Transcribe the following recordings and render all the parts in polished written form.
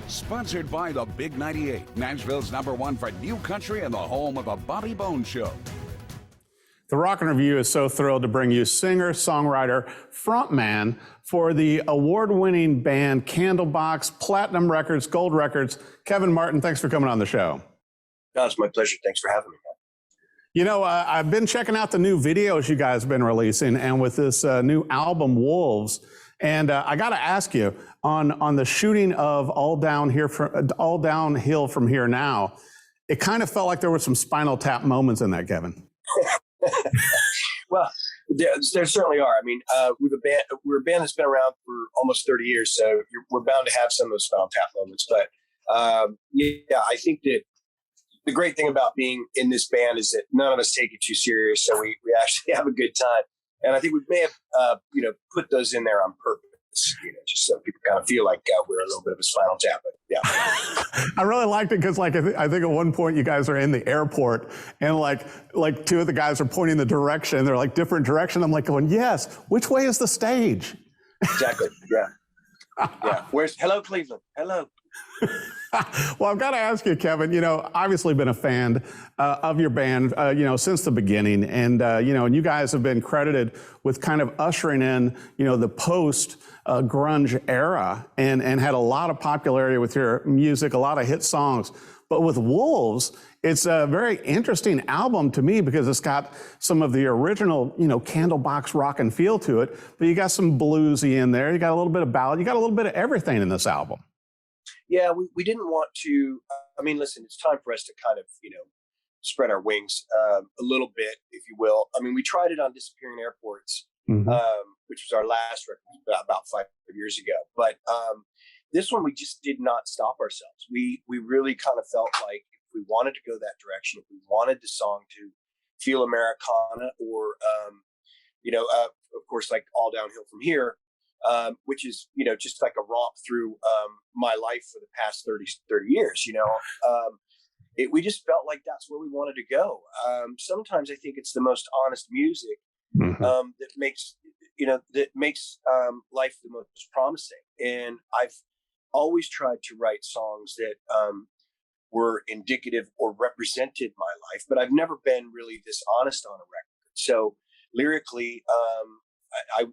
Sponsored by the Big 98, Nashville's #1 for new country and the home of the Bobby Bones Show. The Rock and Review is so thrilled to bring you singer, songwriter, frontman for the award-winning band Candlebox, Platinum Records, Gold Records. Kevin Martin, thanks for coming on the show. No, it's my pleasure. Thanks for having me. You know, I've been checking out the new videos you guys have been releasing, and with this new album, Wolves. And I got to ask you, on the shooting of All Downhill From Here Now, it kind of felt like there were some Spinal Tap moments in that, Kevin. Well, there certainly are. I mean, we're a band that's been around for almost 30 years, so we're bound to have some of those Spinal Tap moments. But yeah, I think that the great thing about being in this band is that none of us take it too serious, so we actually have a good time. And I think we may have, put those in there on purpose, just so people kind of feel like we're a little bit of a Spinal Tap. But yeah, I really liked it because, like, I think at one point you guys are in the airport, and like two of the guys are pointing the direction. They're like different direction. I'm like going, yes. Which way is the stage? Exactly. Yeah. Yeah. Hello, Cleveland. Hello. Well, I've got to ask you, Kevin, obviously been a fan of your band, since the beginning. And, and you guys have been credited with kind of ushering in, the post grunge era and had a lot of popularity with your music, a lot of hit songs. But with Wolves, it's a very interesting album to me because it's got some of the original, Candlebox rock and feel to it. But you got some bluesy in there. You got a little bit of ballad. You got a little bit of everything in this album. Yeah, we didn't want to. I mean, listen, it's time for us to kind of, spread our wings a little bit, if you will. I mean, we tried it on Disappearing Airports, which was our last record about 5 years ago. But this one, we just did not stop ourselves. We really kind of felt like if we wanted to go that direction, if we wanted the song to feel Americana or, of course, like All Downhill From Here, which is, just like a romp through my life for the past 30 years, we just felt like that's where we wanted to go. Sometimes I think it's the most honest music that makes life the most promising. And I've always tried to write songs that were indicative or represented my life, but I've never been really this honest on a record. So lyrically, I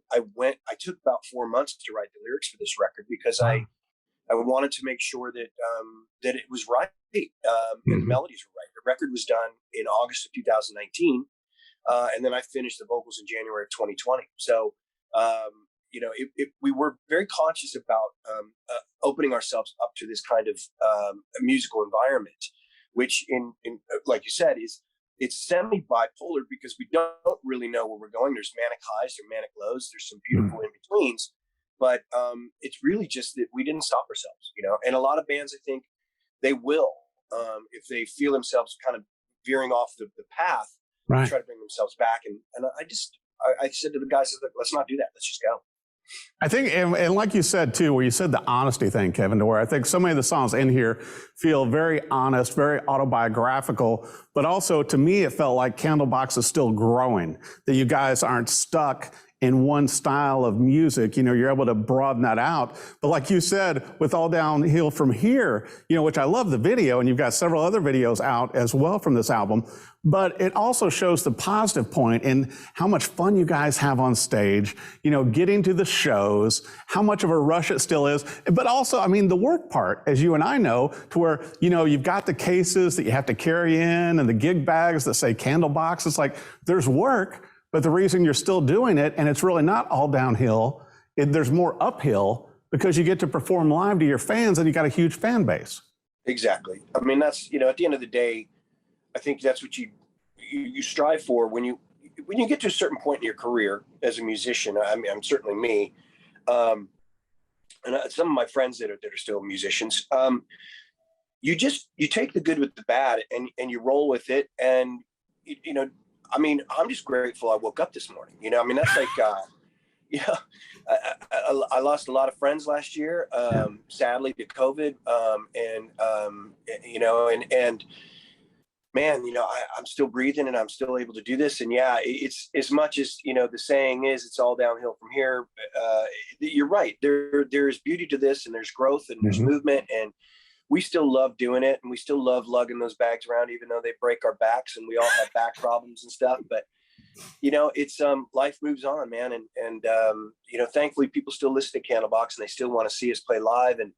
took about 4 months to write the lyrics for this record because I wanted to make sure that that it was right and the melodies were right. The record was done in August of 2019, and then I finished the vocals in January of 2020. So, we were very conscious about opening ourselves up to this kind of musical environment, which, in like you said, it's semi-bipolar because we don't really know where we're going. There's manic highs, there's manic lows, there's some beautiful in-betweens. But it's really just that we didn't stop ourselves, And a lot of bands, I think, they will, if they feel themselves kind of veering off the path, try to bring themselves back. And I said to the guys, let's not do that. Let's just go. I think, and like you said, too, where you said the honesty thing, Kevin, to where I think so many of the songs in here feel very honest, very autobiographical, but also to me, it felt like Candlebox is still growing, that you guys aren't stuck in one style of music. You're able to broaden that out. But like you said, with All Downhill From Here, which I love the video, and you've got several other videos out as well from this album, but it also shows the positive point in how much fun you guys have on stage, getting to the shows, how much of a rush it still is, but also, I mean, the work part, as you and I know, to where, you've got the cases that you have to carry in and the gig bags that say Candlebox. It's like, there's work, but the reason you're still doing it, and it's really not all downhill, there's more uphill because you get to perform live to your fans and you got a huge fan base. Exactly. I mean, that's, at the end of the day, I think that's what you strive for when you get to a certain point in your career as a musician. I mean, I'm certainly me. And some of my friends that are still musicians, you take the good with the bad and you roll with it. And, I mean, I'm just grateful I woke up this morning. I mean, that's like, I lost a lot of friends last year, sadly to COVID. And man, I'm still breathing and I'm still able to do this. And yeah, it's as much as, the saying is, it's all downhill from here. You're right. There's beauty to this, and there's growth, and there's movement, and we still love doing it, and we still love lugging those bags around, even though they break our backs and we all have back problems and stuff. But it's life moves on, man. And thankfully people still listen to Candlebox, and they still want to see us play live. And,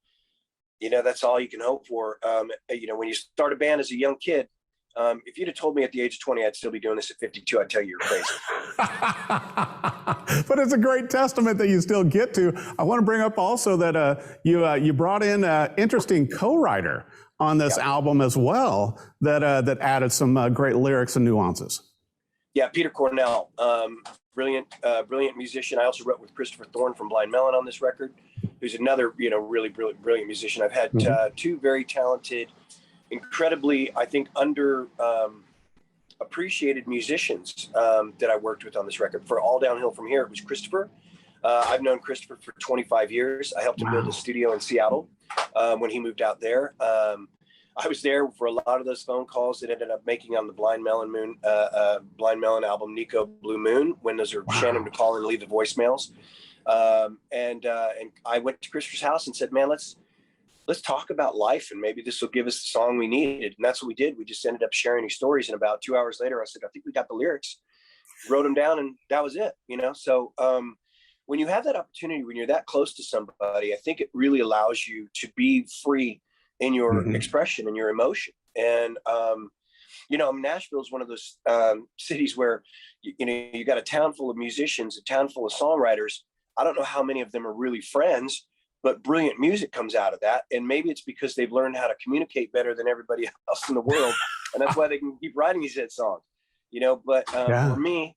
that's all you can hope for. When you start a band as a young kid, if you'd have told me at the age of 20, I'd still be doing this at 52, I'd tell you you're crazy. But it's a great testament that you still get to. I want to bring up also that you brought in an interesting co-writer on this album as well that added some great lyrics and nuances. Yeah, Peter Cornell, brilliant musician. I also wrote with Christopher Thorne from Blind Melon on this record, who's another, really brilliant musician. I've had two very talented, incredibly, I think, under appreciated musicians that I worked with on this record. For All Downhill From Here, it was Christopher. I've known Christopher for 25 years. I helped him build a studio in Seattle when he moved out there. I was there for a lot of those phone calls that ended up making on the Blind Melon album, Nico Blue Moon, when those are Shannon to call and leave the voicemails. And I went to Christopher's house and said, man, let's talk about life, and maybe this will give us the song we needed. And that's what we did. We just ended up sharing these stories. And about 2 hours later, I said, I think we got the lyrics, wrote them down, and that was it, So when you have that opportunity, when you're that close to somebody, I think it really allows you to be free in your expression and your emotion. And, Nashville is one of those cities where, you got a town full of musicians, a town full of songwriters. I don't know how many of them are really friends, but brilliant music comes out of that. And maybe it's because they've learned how to communicate better than everybody else in the world. And that's why they can keep writing these hit songs, But for me,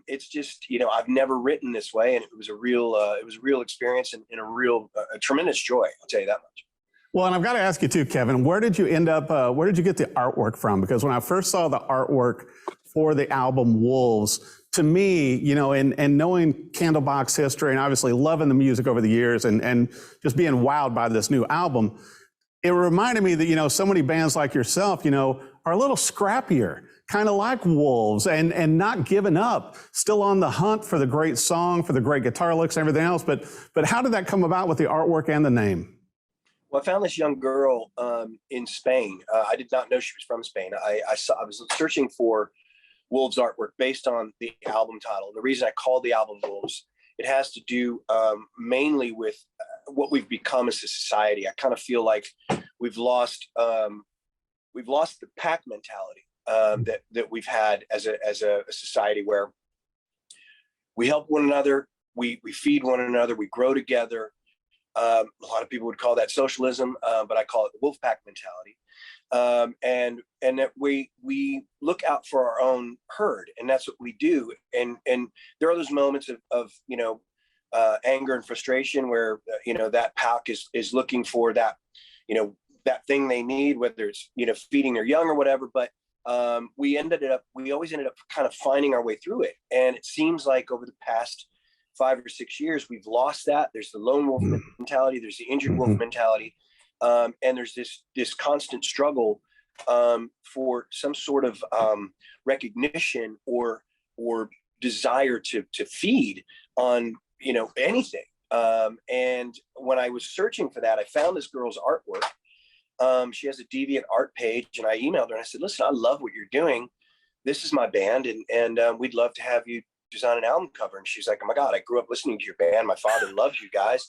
it's just, I've never written this way. And it was a real experience and a tremendous joy. I'll tell you that much. Well, and I've got to ask you too, Kevin, where did you get the artwork from? Because when I first saw the artwork for the album Wolves, to me, and knowing Candlebox history and obviously loving the music over the years and just being wowed by this new album, it reminded me that, so many bands like yourself, are a little scrappier, kind of like Wolves, and not giving up, still on the hunt for the great song, for the great guitar licks and everything else. But how did that come about with the artwork and the name? Well, I found this young girl in Spain. I did not know she was from Spain. I was searching for Wolves artwork based on the album title. And the reason I called the album Wolves, it has to do mainly with what we've become as a society. I kind of feel like we've lost the pack mentality that we've had as a society, where we help one another, we feed one another, we grow together. A lot of people would call that socialism, but I call it the wolf pack mentality. And that we look out for our own herd, and that's what we do. And there are those moments of anger and frustration where that pack is looking for that that thing they need, whether it's feeding their young or whatever. But we always ended up kind of finding our way through it. And it seems like over the past 5 or 6 years, we've lost that. There's the lone wolf mentality, there's the injured wolf mentality, and there's this constant struggle for some sort of recognition or desire to feed on anything. And when I was searching for that, I found this girl's artwork. She has a Deviant art page, and I emailed her and I said, listen, I love what you're doing. This is my band, and we'd love to have you design an album cover. And she's like, oh my God, I grew up listening to your band. My father loves you guys.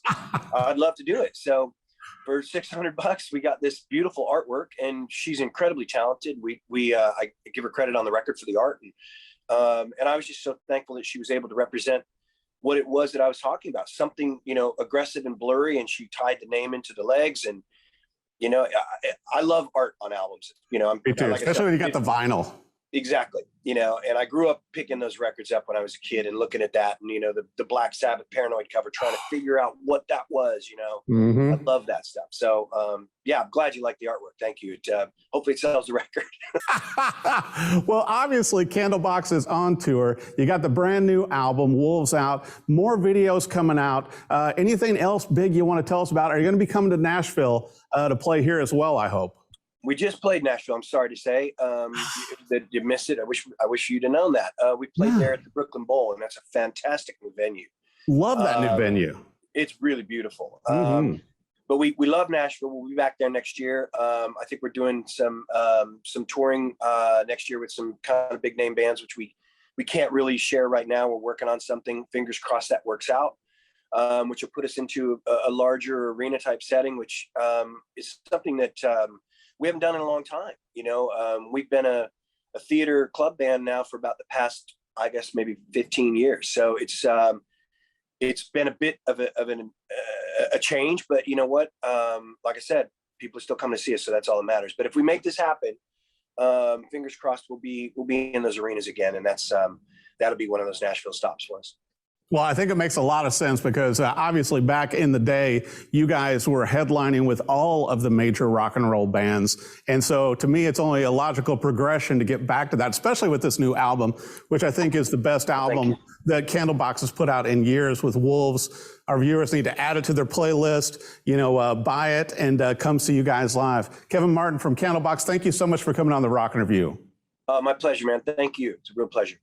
I'd love to do it. So for $600, we got this beautiful artwork, and she's incredibly talented. I give her credit on the record for the art. And I was just so thankful that she was able to represent what it was that I was talking about, something, aggressive and blurry. And she tied the name into the legs. And, I love art on albums. Me too, like especially when you got the vinyl. Exactly. And I grew up picking those records up when I was a kid and looking at that and, the Black Sabbath Paranoid cover, trying to figure out what that was, I love that stuff. So, yeah, I'm glad you like the artwork. Thank you. Hopefully it sells the record. Well, obviously Candlebox is on tour. You got the brand new album, Wolves, out, more videos coming out. Anything else big you want to tell us about? Are you going to be coming to Nashville to play here as well, I hope? We just played Nashville. I'm sorry to say that you missed it. I wish you'd have known that. We played there at the Brooklyn Bowl, and that's a fantastic new venue. Love that new venue. It's really beautiful. But we love Nashville. We'll be back there next year. I think we're doing some touring next year with some kind of big name bands, which we can't really share right now. We're working on something. Fingers crossed that works out, which will put us into a larger arena type setting, which is something that we haven't done in a long time. We've been a theater club band now for about the past, I guess, maybe 15 years. So it's been a bit of a change, but you know what? Like I said, people are still coming to see us, so that's all that matters. But if we make this happen, fingers crossed, we'll be in those arenas again, and that'll be one of those Nashville stops for us. Well, I think it makes a lot of sense because obviously back in the day, you guys were headlining with all of the major rock and roll bands. And so to me, it's only a logical progression to get back to that, especially with this new album, which I think is the best album that Candlebox has put out in years with Wolves. Our viewers need to add it to their playlist, buy it and come see you guys live. Kevin Martin from Candlebox, thank you so much for coming on the Rock Interview. My pleasure, man. Thank you. It's a real pleasure.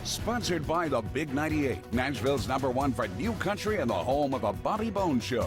Sponsored by the Big 98, Nashville's #1 for new country and the home of the Bobby Bones Show.